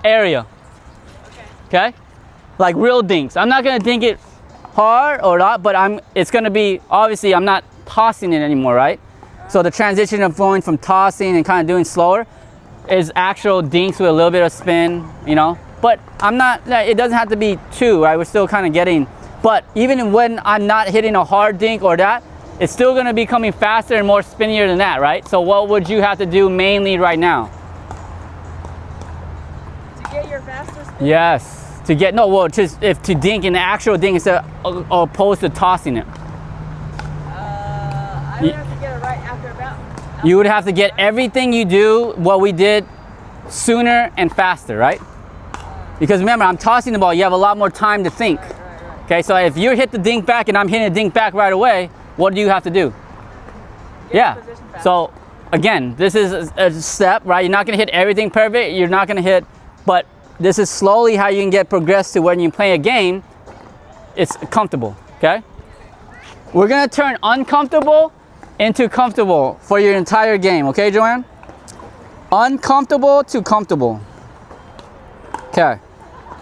area. Okay? Like real dinks. I'm not gonna dink it hard or not, but it's gonna be, obviously I'm not tossing it anymore, right? So the transition of going from tossing and kind of doing slower is actual dinks with a little bit of spin, you know? But I'm not, it doesn't have to be two, right? We're still kind of getting, but even when I'm not hitting a hard dink or that, it's still gonna be coming faster and more spinnier than that, right? So what would you have to do mainly right now? To get your faster spin? Yes. To get, no, well, just if to dink in the actual dink instead of opposed to tossing it. I would have to get it right after about. You would have to get everything you do, what we did, sooner and faster, right? Because remember, I'm tossing the ball, you have a lot more time to think. Right. Okay, so if you hit the dink back and I'm hitting a dink back right away, what do you have to do? Get in position fast. So again, this is a step, right? You're not gonna hit everything perfect, you're not gonna hit, but this is slowly how you can get progressed to when you play a game, it's comfortable, okay? We're gonna turn uncomfortable into comfortable for your entire game, okay, Joanne? Uncomfortable to comfortable. Okay,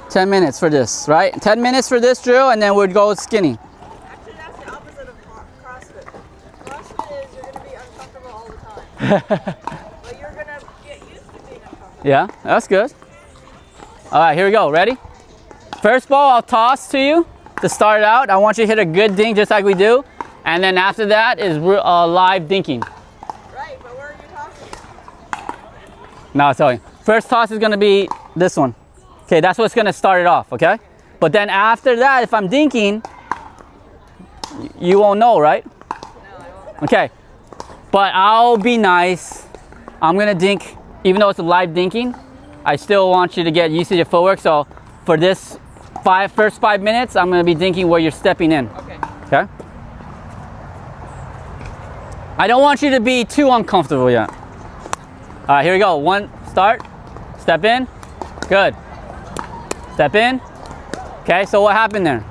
10 minutes for this, right? 10 minutes for this drill and then we'll go skinny. Actually, that's the opposite of CrossFit. CrossFit is you're gonna be uncomfortable all the time. But you're gonna get used to being uncomfortable. Yeah, that's good. All right, here we go. Ready? First ball, I'll toss to you to start out. I want you to hit a good dink just like we do. And then after that is live dinking. Right, but where are you tossing? Now I'll tell you. First toss is gonna be this one. Okay, that's what's gonna start it off, okay? But then after that, if I'm dinking, you won't know, right? No, I won't. Okay, but I'll be nice. I'm gonna dink, even though it's a live dinking, I still want you to get used to your footwork. So for this first 5 minutes, I'm gonna be dinking where you're stepping in. Okay. Okay? I don't want you to be too uncomfortable yet. All right, here we go. One, start, step in, good. Step in. Okay, so what happened there?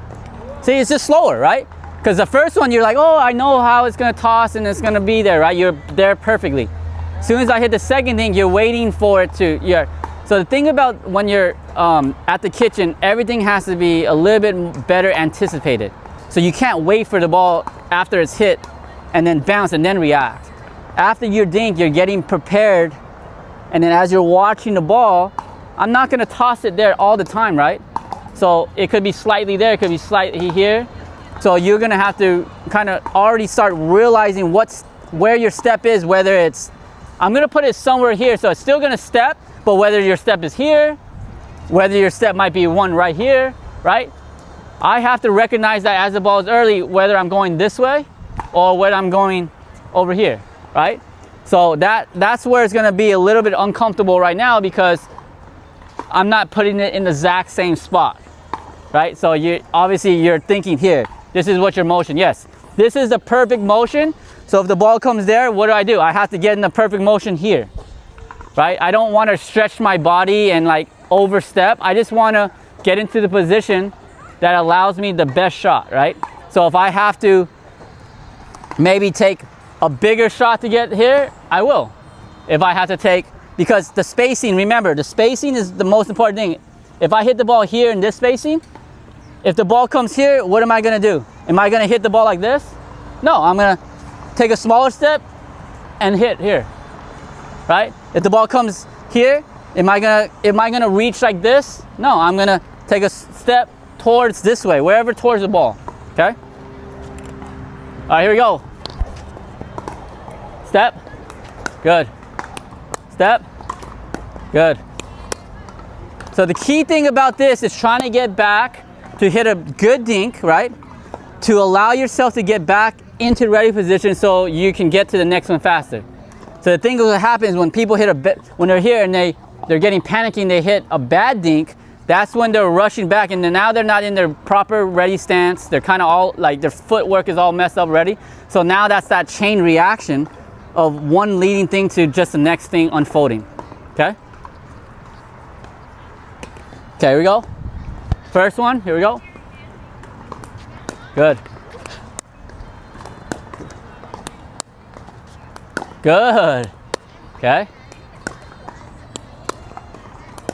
See, it's just slower, right? Because the first one, you're like, oh, I know how it's gonna toss and it's gonna be there, right? You're there perfectly. As soon as I hit the second thing, you're waiting for it to, so the thing about when you're at the kitchen, everything has to be a little bit better anticipated. So you can't wait for the ball after it's hit and then bounce and then react. After your dink, you're getting prepared, and then as you're watching the ball, I'm not gonna toss it there all the time, right? So it could be slightly there, it could be slightly here. So you're gonna have to kind of already start realizing where your step is, whether it's, I'm gonna put it somewhere here, so it's still gonna step, but whether your step is here, whether your step might be one right here, right? I have to recognize that as the ball is early, whether I'm going this way or whether I'm going over here, right? So that's where it's gonna be a little bit uncomfortable right now because I'm not putting it in the exact same spot, right? So obviously you're thinking here, this is what your motion, yes. This is the perfect motion. So if the ball comes there, what do? I have to get in the perfect motion here, right? I don't want to stretch my body and like overstep. I just want to get into the position that allows me the best shot, right? So if I have to maybe take a bigger shot to get here, I will. If I have to take, because the spacing, remember, the spacing is the most important thing. If I hit the ball here in this spacing, if the ball comes here, what am I gonna do? Am I gonna hit the ball like this? No, I'm gonna take a smaller step and hit here, right? If the ball comes here, am I gonna reach like this? No, I'm gonna take a step towards this way, wherever towards the ball, okay? All right, here we go. Step, good. Step, good. So the key thing about this is trying to get back to hit a good dink, right? To allow yourself to get back into ready position so you can get to the next one faster. So the thing that happens when people hit when they're here and they're getting panicky and they hit a bad dink, that's when they're rushing back and then now they're not in their proper ready stance. They're kind of all like their footwork is all messed up already. So now that's that chain reaction of one leading thing to just the next thing unfolding, okay? Okay, here we go. First one, here we go. Good. Good. Okay.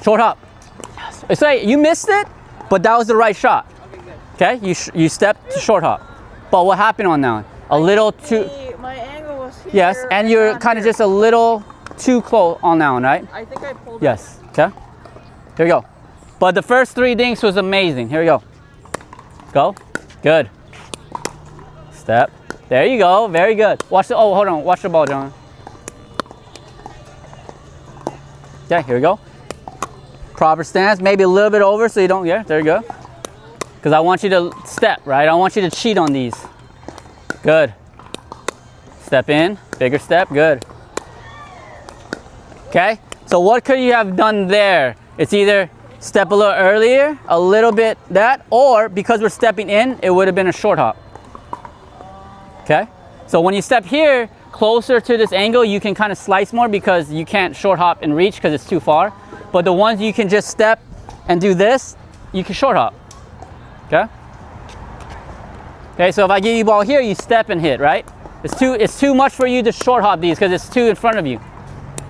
Short hop. It's like you missed it, but that was the right shot. Okay, good. Okay, you stepped to short hop. But what happened on that one? A little too. My angle was here. Yes, and you're not kind of here. just a little too close on that one, right? I think I pulled. Yes. Okay. Here we go. But the first 3 dinks was amazing. Here we go. Go. Good. Step. There you go. Very good. Watch the. Oh, hold on. Watch the ball, John. Okay. Here we go. Proper stance. Maybe a little bit over so you don't. Yeah. There you go. Because I want you to step, right? I don't want you to cheat on these. Good. Step in. Bigger step. Good. Okay. So what could you have done there? It's either step a little earlier, a little bit that, or because we're stepping in, it would have been a short hop. Okay? So when you step here, closer to this angle, you can kind of slice more because you can't short hop and reach because it's too far. But the ones you can just step and do this, you can short hop. Okay? Okay, so if I give you the ball here, you step and hit, right? It's too much for you to short hop these because it's too in front of you.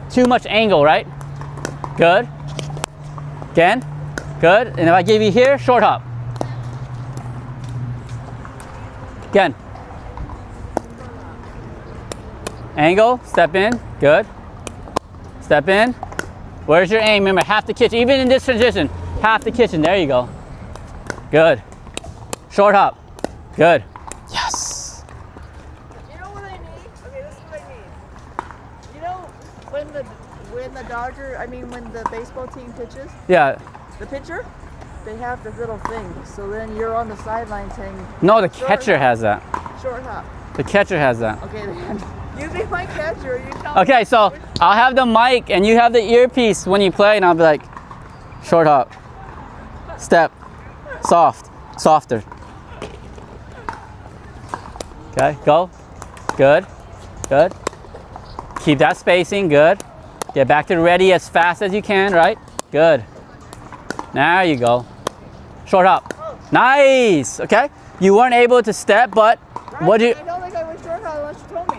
Too much angle, right? Good. Again. Good. And if I give you here, short hop. Again. Angle, step in. Good. Step in. Where's your aim? Remember, half the kitchen. Even in this transition, half the kitchen. There you go. Good. Short hop. Good. Yes. You know what I need? Okay, this is what I need. You know when the baseball team pitches, Yeah. the pitcher, they have this little thing. So then you're on the sideline saying No, the catcher has that. short hop. The catcher has that. Okay, then you be my catcher. You tell me. Okay, so I'll have the mic and you have the earpiece when you play, and I'll be like, short hop, step, soft, softer. Okay, go. Good, good. Keep that spacing, good. Get back to ready as fast as you can, right? Good. There you go. Short hop. Nice, okay. You weren't able to step, but what do you, I don't think I went short hop unless you told me.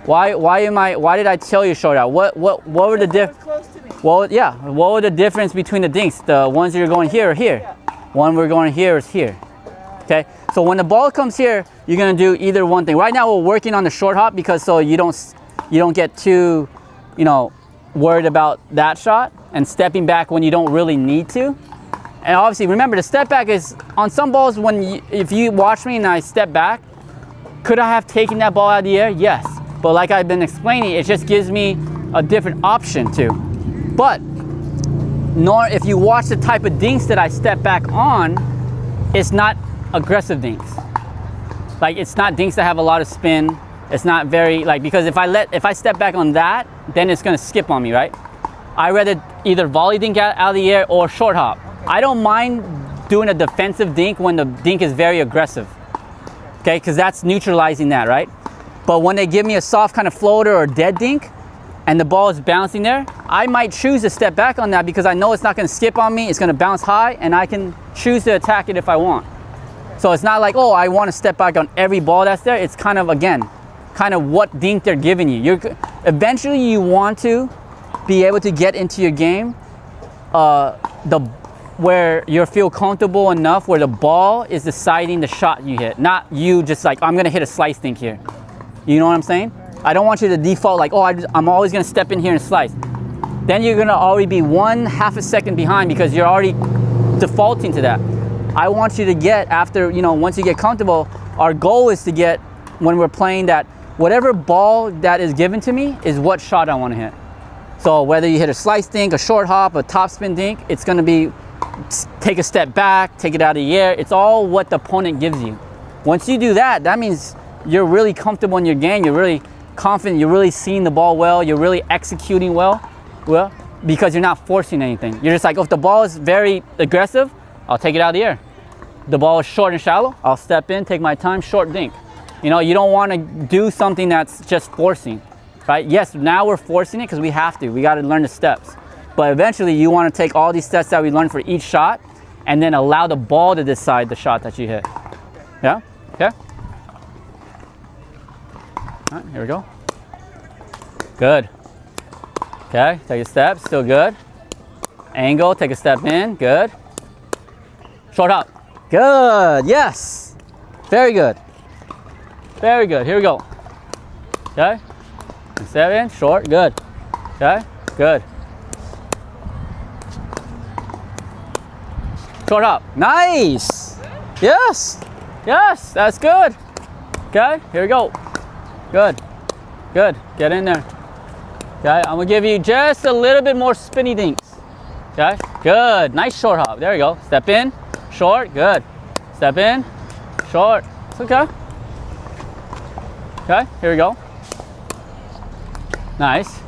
why did I tell you short hop? What were the That was diff? close to me. Well, yeah. What were the difference between the dinks? The ones you're going here or here? One we're going here is here. Okay. So when the ball comes here, you're gonna do either one thing. Right now we're working on the short hop because so you don't get too, worried about that shot and stepping back when you don't really need to. And obviously, remember the step back is on some balls. If you watch me and I step back, could I have taken that ball out of the air? Yes. But like I've been explaining, it just gives me a different option too. But if you watch the type of dinks that I step back on, it's not aggressive dinks. Like it's not dinks that have a lot of spin. It's not very because if I step back on that, then it's gonna skip on me, right? I rather either volley dink out of the air or short hop. I don't mind doing a defensive dink when the dink is very aggressive. Okay, because that's neutralizing that, right? But when they give me a soft kind of floater or dead dink and the ball is bouncing there, I might choose to step back on that because I know it's not going to skip on me. It's going to bounce high and I can choose to attack it if I want. So it's not like, oh, I want to step back on every ball that's there. It's kind of, again, what dink they're giving you. Eventually you want to be able to get into your game where you feel comfortable enough where the ball is deciding the shot you hit, not you just like, I'm gonna hit a slice dink here. You know what I'm saying? I don't want you to default like, oh, I'm always gonna step in here and slice. Then you're gonna already be 1/2 a second behind because you're already defaulting to that. I want you to get after, once you get comfortable, our goal is to get, when we're playing that, whatever ball that is given to me is what shot I wanna hit. So whether you hit a slice dink, a short hop, a topspin dink, it's gonna be take a step back, take it out of the air. It's all what the opponent gives you. Once you do that, that means you're really comfortable in your game. You're really confident. You're really seeing the ball well. You're really executing well, because you're not forcing anything. You're just like, if the ball is very aggressive, I'll take it out of the air. The ball is short and shallow, I'll step in, take my time, short dink. You don't want to do something that's just forcing, right? Yes, now we're forcing it because we have to. We got to learn the steps. But eventually you want to take all these steps that we learned for each shot and then allow the ball to decide the shot that you hit. Yeah? Okay? All right, here we go. Good. Okay, take a step, still good. Angle, take a step in, good. Short hop, good, yes. Very good. Very good, here we go. Okay, step in, short, good. Okay, good. Short hop, nice. Yes, yes, that's good. Okay, here we go. Good, good, get in there. Okay, I'm gonna give you just a little bit more spinny dinks. Okay, good, nice short hop, there you go. Step in, short, good. Step in, short, it's okay. Okay, here we go. Nice.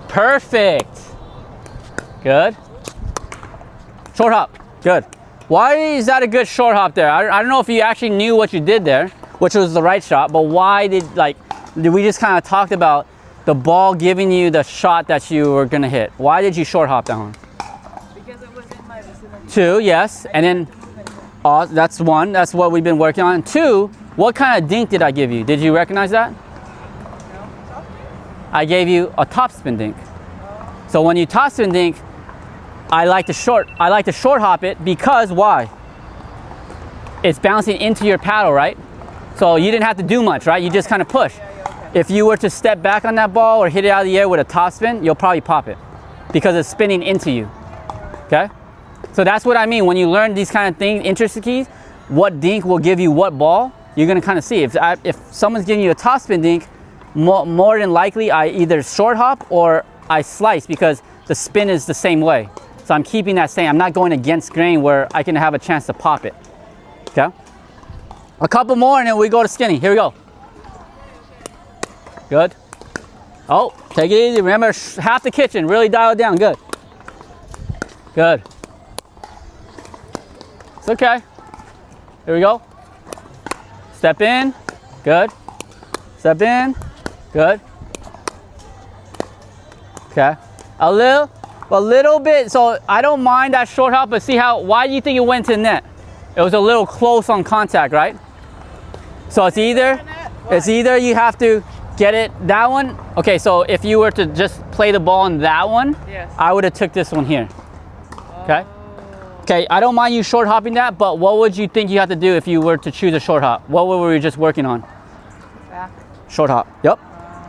Perfect. Good. Short hop, good. Why is that a good short hop there? I don't know if you actually knew what you did there, which was the right shot, but why did we just kind of talked about the ball giving you the shot that you were gonna hit. Why did you short hop that one? Because it was in my vicinity. 2, yes, and then, that's 1, that's what we've been working on. 2, what kind of dink did I give you? Did you recognize that? No? Top spin? I gave you a top spin dink. So when you top spin dink, I like to short hop it because why? It's bouncing into your paddle, right? So you didn't have to do much, right? You just kind of push. Okay. If you were to step back on that ball or hit it out of the air with a top spin, you'll probably pop it because it's spinning into you, okay? So that's what I mean. When you learn these kind of things, intricacies, what dink will give you what ball, you're gonna kind of see. If someone's giving you a top spin dink, more than likely I either short hop or I slice because the spin is the same way. So I'm keeping that same, I'm not going against grain where I can have a chance to pop it, okay? A couple more and then we go to skinny. Here we go. Good. Oh, take it easy. Remember, half the kitchen. Really dial it down. Good. Good. It's okay. Here we go. Step in. Good. Step in. Good. Okay. A little bit. So I don't mind that short hop, but see why do you think it went to the net? It was a little close on contact, right? So it's either you have to get it, that one. Okay, so if you were to just play the ball on that one, Yes. I would have took this one here. Okay? Okay, I don't mind you short hopping that, but what would you think you have to do if you were to choose a short hop? What were we just working on? Back. Short hop, yep.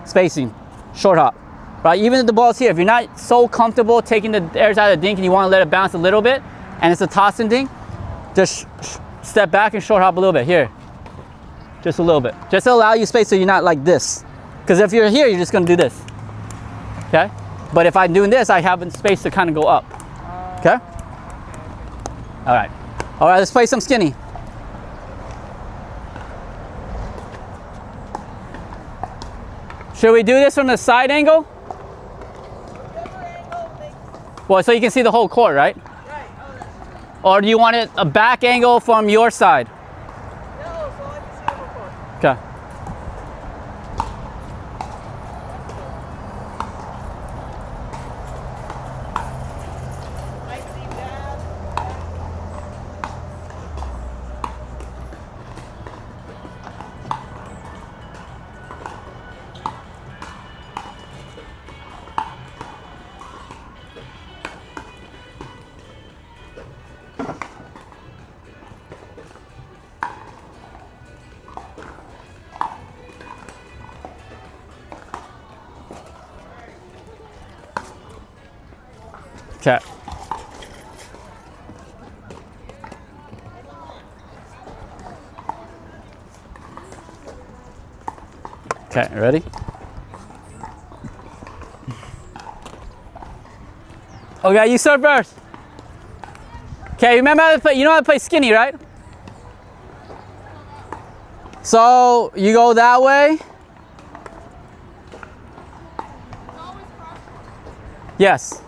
Spacing, short hop. Right, even if the ball's here, if you're not so comfortable taking the airs out of the dink and you want to let it bounce a little bit, and it's a tossing dink, just step back and short hop a little bit, here. Just a little bit. Just to allow you space so you're not like this. Because if you're here, you're just gonna do this, okay? But if I'm doing this, I have space to kind of go up, okay? All right, let's play some skinny. Should we do this from the side angle? Whichever angle makes. Well, so you can see the whole court, right? Right. Oh, that's true. Or do you want it a back angle from your side? No, so I can see the whole court. Okay. I see that. Okay. Okay, ready? Okay, you start first. Okay, remember how to play, you know how to play skinny, right? So you go that way. Yes.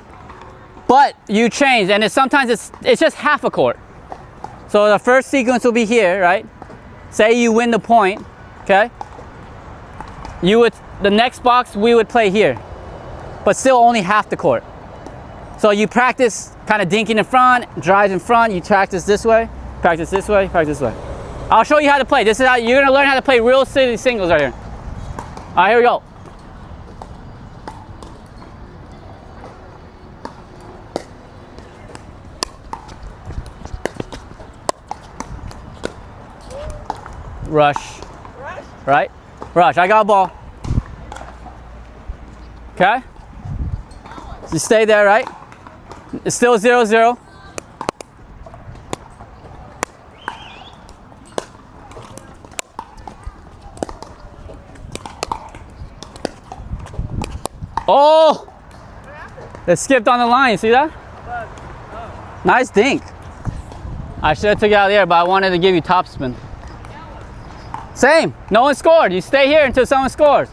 But you change, and sometimes it's just half a court. So the first sequence will be here, right? Say you win the point, okay? The next box we would play here, but still only half the court. So you practice kind of dinking in front, drives in front. You practice this way, practice this way, practice this way. I'll show you how to play. This is how you're gonna learn how to play real city singles right here. All right, here we go. rush, Rush. right? Rush, I got a ball. Okay? You stay there, right? It's still 0-0. Oh! It skipped on the line, see that? Nice dink. I should have took it out of the air, but I wanted to give you topspin. Same, no one scored. You stay here until someone scores.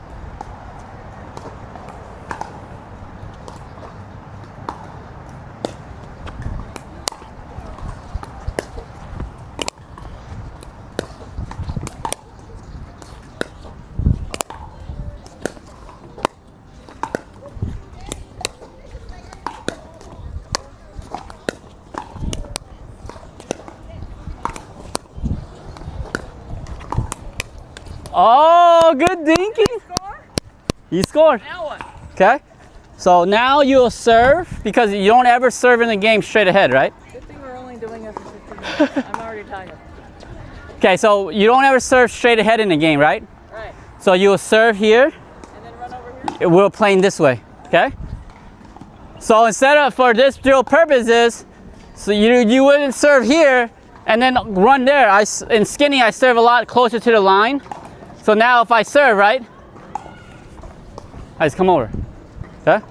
Oh, good dinking. Score. You scored. Now what? Okay. So now you'll serve because you don't ever serve in the game straight ahead, right? Good thing we're only doing it for 15 minutes. I'm already tired. Okay, so you don't ever serve straight ahead in the game, right? Right. So you'll serve here. And then run over here. We're playing this way, okay? So instead of, for this drill purposes, so you wouldn't serve here and then run there. In skinny, I serve a lot closer to the line. So now if I serve, right? I just come over, okay?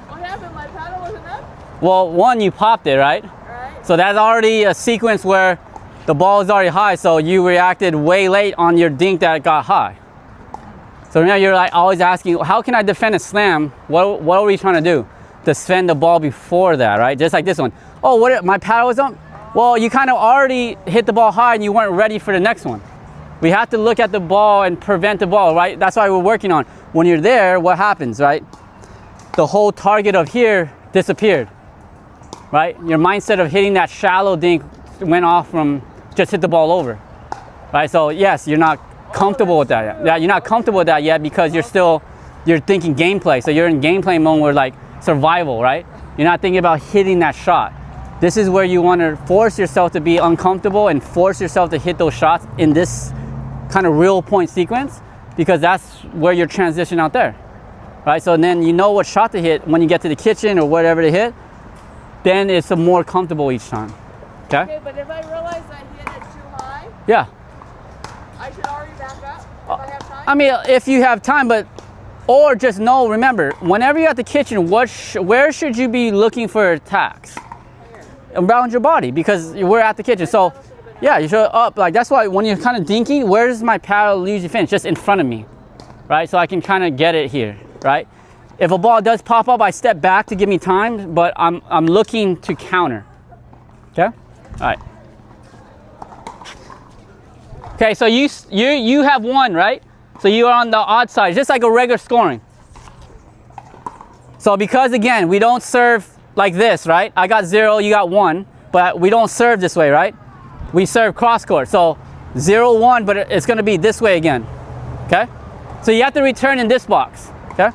What happened? My paddle wasn't up? Well, one, you popped it, right? Right. So that's already a sequence where the ball is already high, so you reacted way late on your dink that got high. So now you're like always asking, how can I defend a slam? What are we trying to do? Defend the ball before that, right? Just like this one. Oh, my paddle was up? Well, you kind of already hit the ball high and you weren't ready for the next one. We have to look at the ball and prevent the ball, right? That's why we're working on. When you're there, what happens, right? The whole target of here disappeared, right? Your mindset of hitting that shallow dink went off from just hit the ball over, right? So yes, you're not comfortable with that yet. Yeah, you're not comfortable with that yet because you're thinking gameplay. So you're in gameplay mode where like survival, right? You're not thinking about hitting that shot. This is where you want to force yourself to be uncomfortable and force yourself to hit those shots in this kind of real point sequence because that's where you're transition out there, right? So then you know what shot to hit when you get to the kitchen or whatever to hit, then it's more comfortable each time, okay? Okay, but if I realize I hit it too high, Yeah. I should already back up if I have time? I mean, if you have time, or just know, remember, whenever you're at the kitchen, where should you be looking for attacks? Around your body, because we're at the kitchen. So, yeah, you should up, like that's why when you're kind of dinking, where does my paddle usually finish? Just in front of me, right? So I can kind of get it here, right? If a ball does pop up, I step back to give me time, but I'm looking to counter, okay? All right. Okay, so you have one, right? So you are on the odd side, just like a regular scoring. So because again, we don't serve like this, right? I got 0, you got 1, but we don't serve this way, right? We serve cross court. So 0-1, but it's gonna be this way again, okay? So you have to return in this box, okay?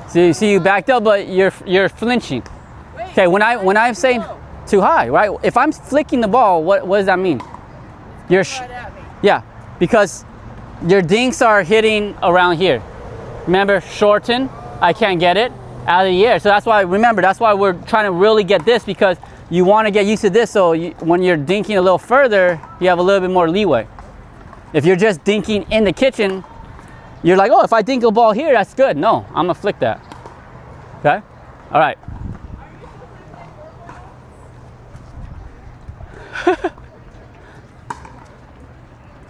So you see you backed up, but you're flinching. Wait, Okay, when I'm saying low. too high, right? If I'm flicking the ball, what does that mean? You're Right at me. yeah, because your dinks are hitting around here. Remember, shorten, I can't get it out of the air. So that's why, remember, that's why we're trying to really get this because you want to get used to this. So when you're dinking a little further, you have a little bit more leeway. If you're just dinking in the kitchen, you're like, oh, if I dink a ball here, that's good. No, I'm gonna flick that. Okay? All right.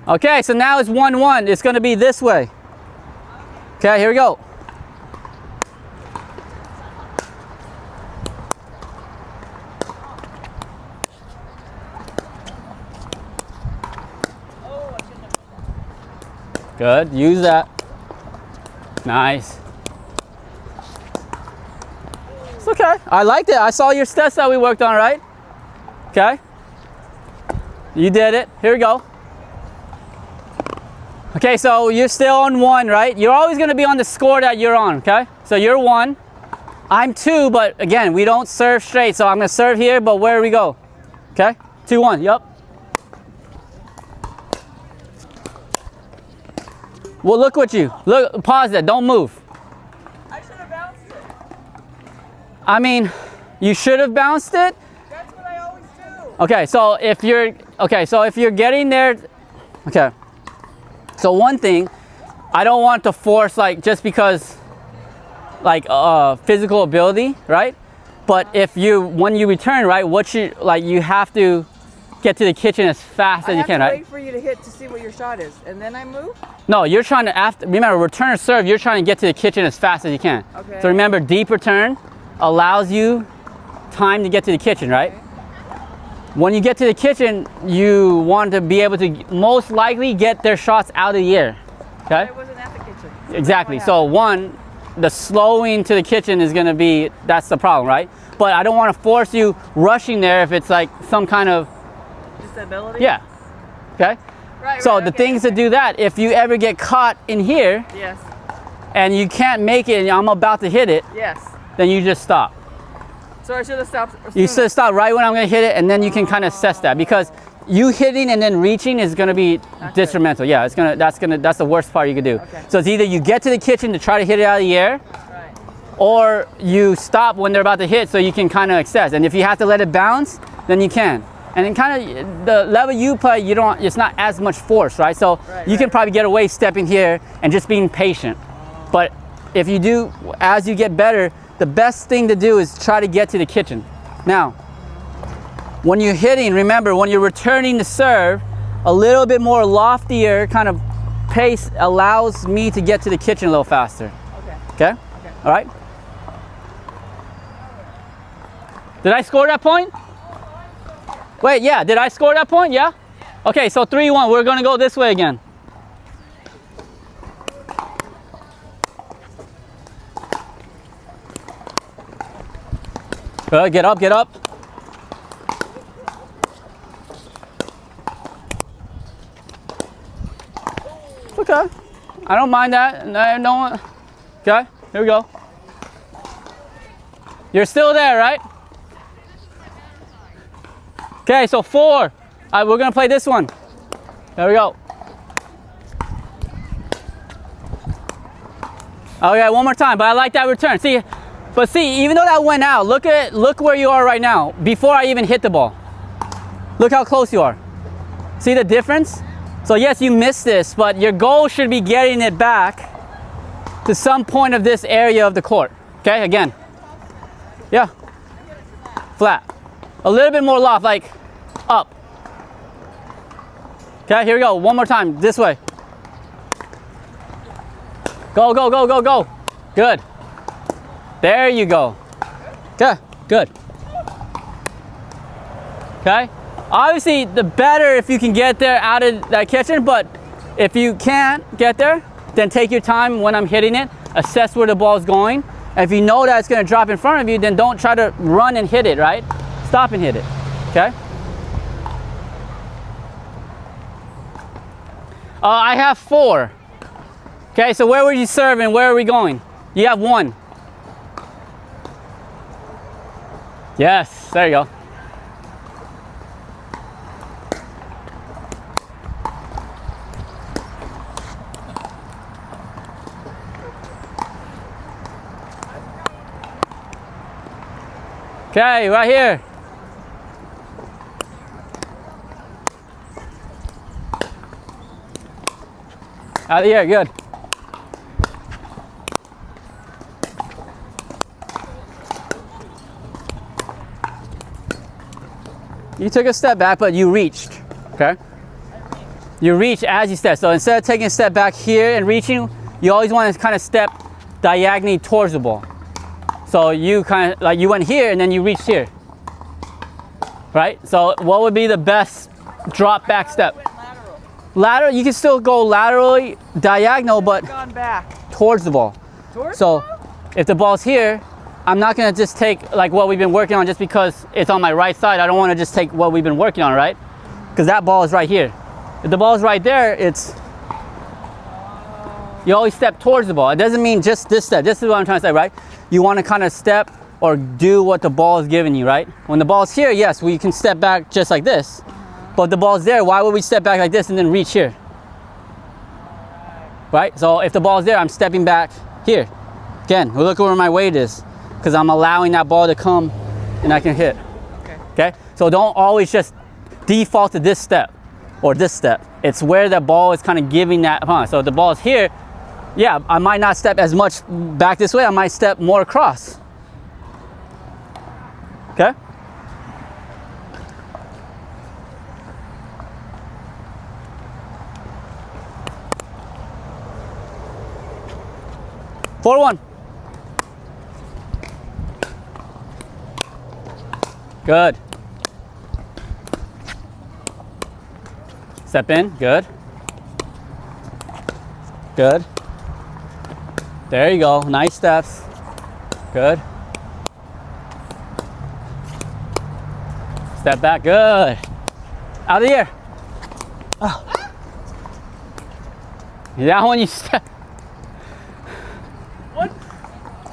Okay, so now it's 1-1. It's gonna be this way. Okay, here we go. Good, use that. Nice. I liked it. I saw your steps that we worked on, right? Okay. You did it. Here we go. Okay, so you're still on 1, right? You're always going to be on the score that you're on, okay? So you're 1. I'm 2, but again, we don't serve straight. So I'm going to serve here, but where do we go? Okay? 2-1. Yep. Well, look what you. Look, pause that. Don't move. I should have bounced it. I mean, you should have bounced it. That's what I always do. Okay, so if you're getting there, okay. So one thing, I don't want to force like just because like physical ability, right? But if when you return, right, you have to get to the kitchen as fast as you can, I have right? to wait for you to hit to see what your shot is, and then I move? No, you're trying to remember, return or serve, you're trying to get to the kitchen as fast as you can. Okay. So remember, deep return allows you time to get to the kitchen, right? Okay. When you get to the kitchen, you want to be able to most likely get their shots out of the air, okay? I wasn't at the kitchen. So Exactly. what So one, the slowing to the kitchen is going to be, that's the problem, right? But I don't want to force you rushing there if it's like some kind of, happened? Disability? yeah, okay? Right, So right, the okay, things to do that, if you ever get caught in here Yes, and you can't make it and I'm about to hit it, yes. then you just stop. So I should have stopped. You sooner. should stop right when I'm going to hit it, and then you can kind of assess that, because you hitting and then reaching is going to be detrimental. Yeah, that's the worst part you could do. Okay. So it's either you get to the kitchen to try to hit it out of the air, Right. or you stop when they're about to hit so you can kind of assess. And if you have to let it bounce, then you can. And then kind of the level you play, it's not as much force, right? So Right, you can right. probably get away stepping here and just being patient. But if you do, as you get better, the best thing to do is try to get to the kitchen. Now, when you're hitting, remember, when you're returning to serve, a little bit more loftier kind of pace allows me to get to the kitchen a little faster. Okay. Okay? All right? Did I score that point? Wait, yeah, did I score that point? Yeah? Okay, so 3-1, we're gonna go this way again. Good, get up, get up. Okay, I don't mind that. No, okay, here we go. You're still there, right? Okay, so 4. All right, we're gonna play this one. There we go. Okay, one more time, but I like that return. See, even though that went out, look where you are right now, before I even hit the ball. Look how close you are. See the difference? So yes, you missed this, but your goal should be getting it back to some point of this area of the court. Okay, again. Yeah. Flat. A little bit more loft, like up. Okay, here we go. One more time, this way. Go, go, go, go, go. Good. There you go. Okay, good. Okay. Obviously, the better if you can get there out of that kitchen, but if you can't get there, then take your time when I'm hitting it, assess where the ball's going. And if you know that it's gonna drop in front of you, then don't try to run and hit it, right? Stop and hit it, okay? I have 4. Okay, so where were you serving? Where are we going? You have 1. Yes, there you go. Okay, right here. Out of the air, good. You took a step back, but you reached, okay? You reach as you step. So instead of taking a step back here and reaching, you always want to kind of step diagonally towards the ball. So you kind of, like you went here and then you reached here, right? So what would be the best drop back step? Went lateral. Lateral, you can still go laterally, diagonal, but Gone back. towards the ball. Towards So the ball? if the ball's here, I'm not gonna just take like what we've been working on just because it's on my right side. I don't wanna just take what we've been working on, right? Because that ball is right here. If the ball is right there, you always step towards the ball. It doesn't mean just this step. This is what I'm trying to say, right? You wanna kind of step or do what the ball is giving you, right? When the ball's here, yes, we can step back just like this. But if the ball's there, why would we step back like this and then reach here? Right? So if the ball's there, I'm stepping back here. Again, look where my weight is, because I'm allowing that ball to come and I can hit. Okay? So don't always just default to this step or this step. It's where the ball is kind of giving that. So if the ball is here, yeah, I might not step as much back this way. I might step more across. Okay? Four, one. Good. Step in, good. Good. There you go, nice steps. Good. Step back, good. Out of the air. Oh. That one you step. What?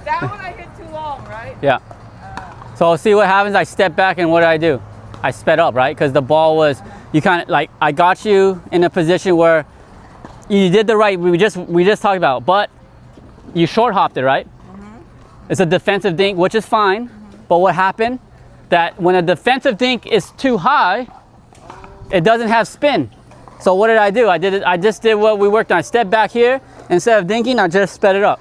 That one I hit too long, right? Yeah. So see what happens, I step back and what do? I sped up, right? Because the ball was, you kind of like, I got you in a position where you did the right, we just talked about, but you short hopped it, right? It's a defensive dink, which is fine. But what happened? That when a defensive dink is too high, it doesn't have spin. So what did I do? I just did what we worked on. I stepped back here, instead of dinking, I just sped it up.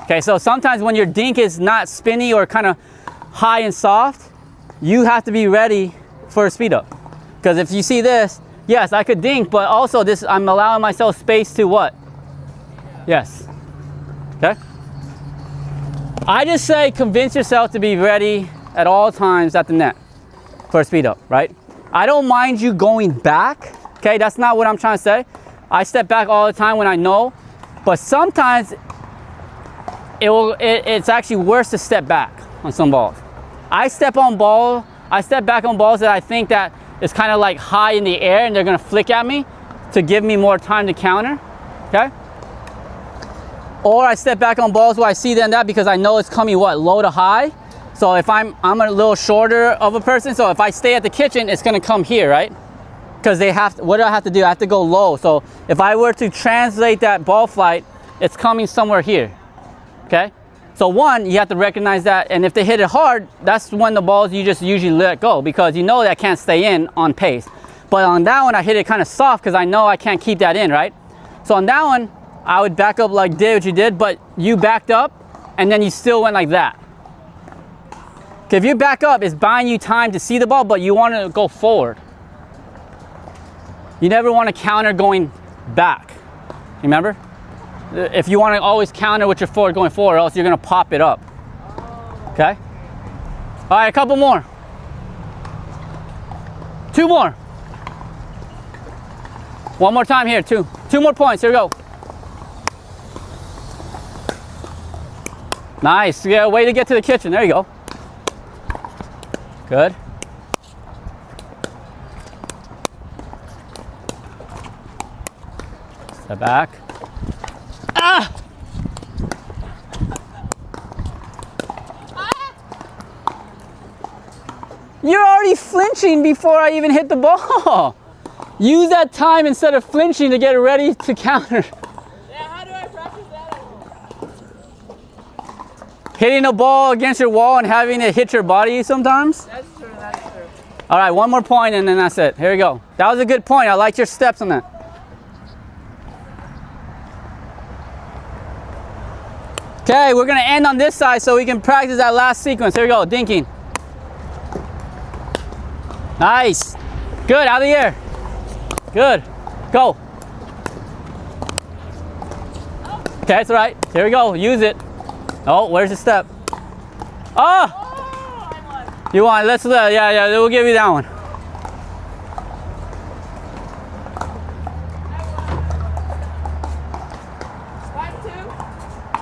Okay, so sometimes when your dink is not spinny or kind of high and soft, you have to be ready for a speed up. Because if you see this, yes, I could dink, but also this, I'm allowing myself space to what? Yes. Okay? I just say convince yourself to be ready at all times at the net for a speed up, right? I don't mind you going back, okay? That's not what I'm trying to say. I step back all the time when I know, but sometimes it's actually worse to step back on some balls. I step back on balls that I think that is kind of like high in the air and they're gonna flick at me to give me more time to counter, okay? Or I step back on balls where I see them that because I know it's coming what, low to high. So if I'm a little shorter of a person, so if I stay at the kitchen, it's gonna come here, right? Because what do I have to do? I have to go low. So if I were to translate that ball flight, it's coming somewhere here, okay? So one, you have to recognize that, and if they hit it hard, that's when the balls you just usually let go because you know that can't stay in on pace. But on that one, I hit it kind of soft because I know I can't keep that in, right? So on that one, I would back up like what you did, but you backed up and then you still went like that. Okay, if you back up, it's buying you time to see the ball, but you want to go forward. You never want to counter going back. Remember? If you want to always counter with your forward going forward, or else you're going to pop it up. Okay? All right, a couple more. Two more. One more time here, two more points. Here we go. Nice. Yeah, way to get to the kitchen. There you go. Good. Step back. Ah! You're already flinching before I even hit the ball. Use that time instead of flinching to get ready to counter. Yeah, how do I practice that? Hitting a ball against your wall and having it hit your body sometimes. That's true, that's true. All right, one more point and then that's it. Here we go. That was a good point. I liked your steps on that. Okay, we're gonna end on this side so we can practice that last sequence. Here we go, dinking. Nice. Good, out of the air. Good. Go. Okay, that's all right. Here we go, use it. Oh, where's the step? Oh! Oh, I won. You want, yeah, we'll give you that one.